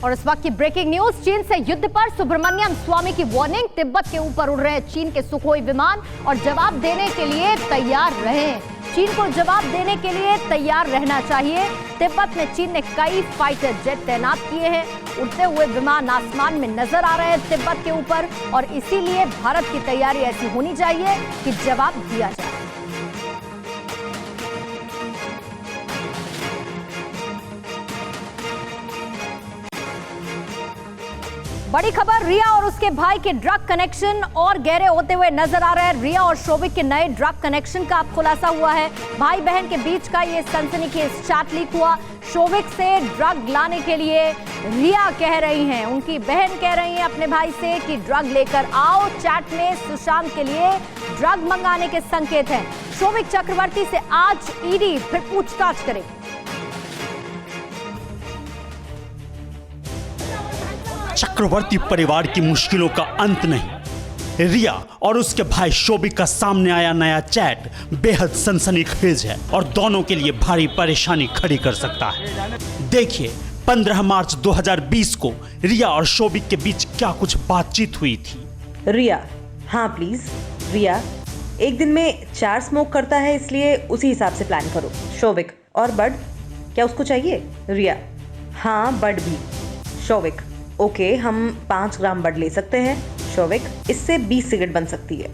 और इस वक्त की ब्रेकिंग न्यूज, चीन से युद्ध पर सुब्रमण्यम स्वामी की वार्निंग। तिब्बत के ऊपर उड़ रहे चीन के सुखोई विमान और जवाब देने के लिए तैयार रहें। चीन को जवाब देने के लिए तैयार रहना चाहिए। तिब्बत में चीन ने कई फाइटर जेट तैनात किए हैं। उड़ते हुए विमान आसमान में नजर आ रहे हैं तिब्बत के ऊपर, और इसीलिए भारत की तैयारी ऐसी होनी चाहिए कि जवाब दिया जाए। बड़ी खबर, रिया और उसके भाई के ड्रग कनेक्शन और गहरे होते हुए नजर आ रहे हैं। रिया और शोविक के नए ड्रग कनेक्शन का अब खुलासा हुआ है। भाई बहन के बीच का ये सनसनीखेज चैट लीक हुआ। शोविक से ड्रग लाने के लिए रिया कह रही हैं, उनकी बहन कह रही है अपने भाई से कि ड्रग लेकर आओ। चैट में सुशांत के लिए ड्रग मंगाने के संकेत हैं। शोविक चक्रवर्ती से आज ईडी फिर पूछताछ करेगी। चक्रवर्ती परिवार की मुश्किलों का अंत नहीं। रिया और उसके भाई शोविक का सामने आया नया चैट बेहद सनसनीखेज है और दोनों के लिए भारी परेशानी खड़ी कर सकता है। देखिए 15 मार्च 2020 को रिया और शोविक के बीच क्या कुछ बातचीत हुई थी। रिया, हाँ प्लीज। रिया, एक दिन में 4 स्मोक करता है, इसलिए उसी हिसाब से प्लान करो। शोविक, और बड क्या उसको चाहिए? रिया, हाँ बड भी। शोविक, ओके, हम 5 ग्राम बड ले सकते हैं। शोविक, इससे 20 सिगरेट बन सकती है।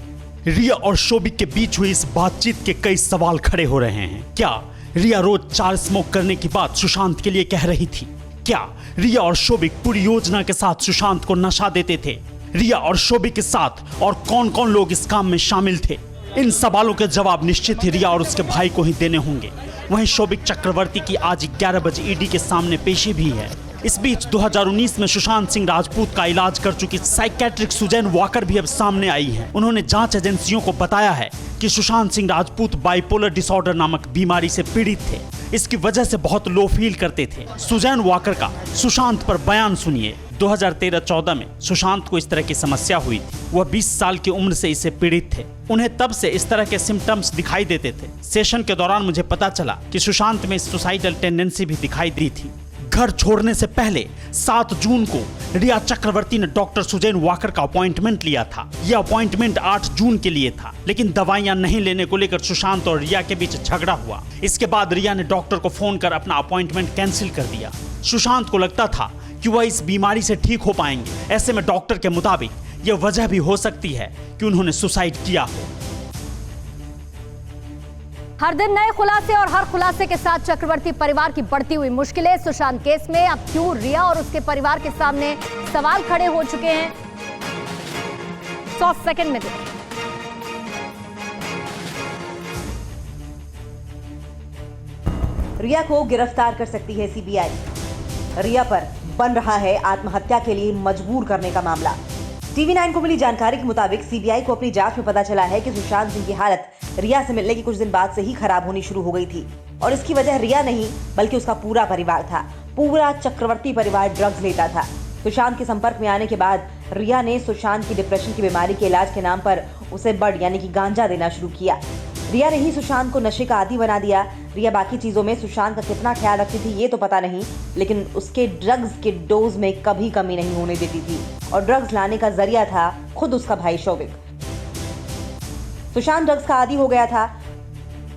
रिया और शोविक के बीच हुई इस बातचीत के कई सवाल खड़े हो रहे हैं। क्या रिया रोज 4 स्मोक करने की बात सुशांत के लिए कह रही थी? क्या रिया और शोविक पूरी योजना के साथ सुशांत को नशा देते थे? रिया और शोविक के साथ और कौन कौन लोग इस काम में शामिल थे? इन सवालों के जवाब निश्चित ही रिया और उसके भाई को ही देने होंगे। वहीं शोविक चक्रवर्ती की आज 11 बजे ईडी के सामने पेशी भी है। इस बीच 2019 में सुशांत सिंह राजपूत का इलाज कर चुकी साइकेट्रिक सुजैन वॉकर भी अब सामने आई है। उन्होंने जांच एजेंसियों को बताया है कि सुशांत सिंह राजपूत बाइपोलर डिसऑर्डर नामक बीमारी से पीड़ित थे। इसकी वजह से बहुत लो फील करते थे। सुजैन वॉकर का सुशांत पर बयान सुनिए। 2013-14 में सुशांत को इस तरह की समस्या हुई थी। वह 20 साल की उम्र से इससे पीड़ित थे। उन्हें तब से इस तरह के सिम्टम्स दिखाई देते थे। सेशन के दौरान मुझे पता चला कि सुशांत में सुसाइडल टेंडेंसी भी दिखाई दी थी। घर छोड़ने से पहले 7 जून को रिया चक्रवर्ती ने डॉक्टर सुजैन वॉकर का अपॉइंटमेंट लिया था। यह अपॉइंटमेंट 8 जून के लिए था, लेकिन दवाइयां नहीं लेने को लेकर सुशांत और रिया के बीच झगड़ा हुआ। इसके बाद रिया ने डॉक्टर को फोन कर अपना अपॉइंटमेंट कैंसिल कर दिया। सुशांत को लगता था कि वह इस बीमारी से ठीक हो पाएंगे। ऐसे में डॉक्टर के मुताबिक यह वजह भी हो सकती है कि उन्होंने सुसाइड किया हो। हर दिन नए खुलासे और हर खुलासे के साथ चक्रवर्ती परिवार की बढ़ती हुई मुश्किलें। सुशांत केस में अब क्यों रिया और उसके परिवार के सामने सवाल खड़े हो चुके हैं, 100 सेकंड में देखें। रिया को गिरफ्तार कर सकती है सीबीआई। रिया पर बन रहा है आत्महत्या के लिए मजबूर करने का मामला। टीवी 9 को मिली जानकारी के मुताबिक सीबीआई को अपनी जांच में पता चला है कि सुशांत सिंह की हालत रिया से मिलने के कुछ दिन बाद से ही खराब होनी शुरू हो गई थी, और इसकी वजह रिया नहीं बल्कि उसका पूरा परिवार था। पूरा चक्रवर्ती परिवार ड्रग्स लेता था। सुशांत के संपर्क में आने के बाद रिया ने सुशांत की डिप्रेशन की बीमारी के इलाज के नाम पर उसे बड यानी कि गांजा देना शुरू किया। रिया ने ही सुशांत को नशे का आदी बना दिया। रिया बाकी चीजों में सुशांत का कितना ख्याल रखती थी ये तो पता नहीं, लेकिन उसके ड्रग्स के डोज में कभी कमी नहीं होने देती थी, और ड्रग्स लाने का जरिया था खुद उसका भाई शोविक। सुशांत ड्रग्स का आदी हो गया था।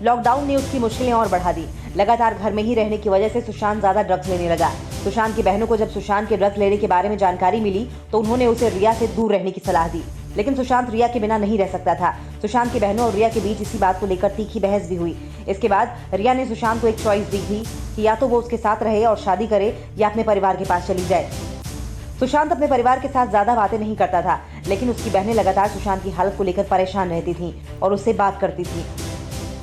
लॉकडाउन ने उसकी मुश्किलें और बढ़ा दी। लगातार घर में ही रहने की वजह से सुशांत ज्यादा ड्रग्स लेने लगा। सुशांत की बहनों को जब सुशांत के ड्रग्स लेने के बारे में जानकारी मिली तो उन्होंने उसे रिया से दूर रहने की सलाह दी, लेकिन सुशांत रिया के बिना नहीं रह सकता था। सुशांत की बहनों और रिया के बीच इसी बात को लेकर तीखी बहस भी हुई। इसके बाद रिया ने सुशांत को एक चॉइस दी थी कि या तो वो उसके साथ रहे और शादी करे या अपने परिवार के पास चली जाए। सुशांत अपने परिवार के साथ ज्यादा बातें नहीं करता था, लेकिन उसकी बहनें लगातार सुशांत की हालत को लेकर परेशान रहती थीं और उससे बात करती थीं।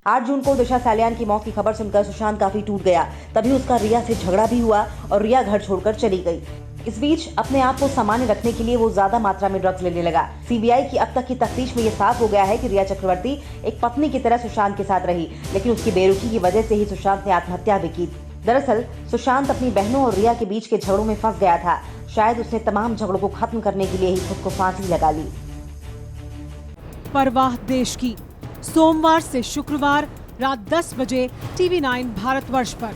8 जून को दिशा सालियान की मौत की खबर सुनकर सुशांत काफी टूट गया। तभी उसका रिया से झगड़ा भी हुआ और रिया घर छोड़कर चली गई। इस बीच अपने आप को सामान्य रखने के लिए वो ज्यादा मात्रा में ड्रग्स लेने लगा। सीबीआई की अब तक की तफ्तीश में ये साफ हो गया है कि रिया चक्रवर्ती एक पत्नी की तरह सुशांत के साथ रही, लेकिन उसकी बेरुखी की वजह से ही सुशांत ने आत्महत्या भी की। दरअसल सुशांत अपनी बहनों और रिया के बीच के झगड़ों में फंस गया था। शायद उसने तमाम झगड़ों को खत्म करने के लिए ही खुद को फांसी लगा ली। परवाह देश की, सोमवार से शुक्रवार रात 10 बजे टीवी 9 भारतवर्ष पर।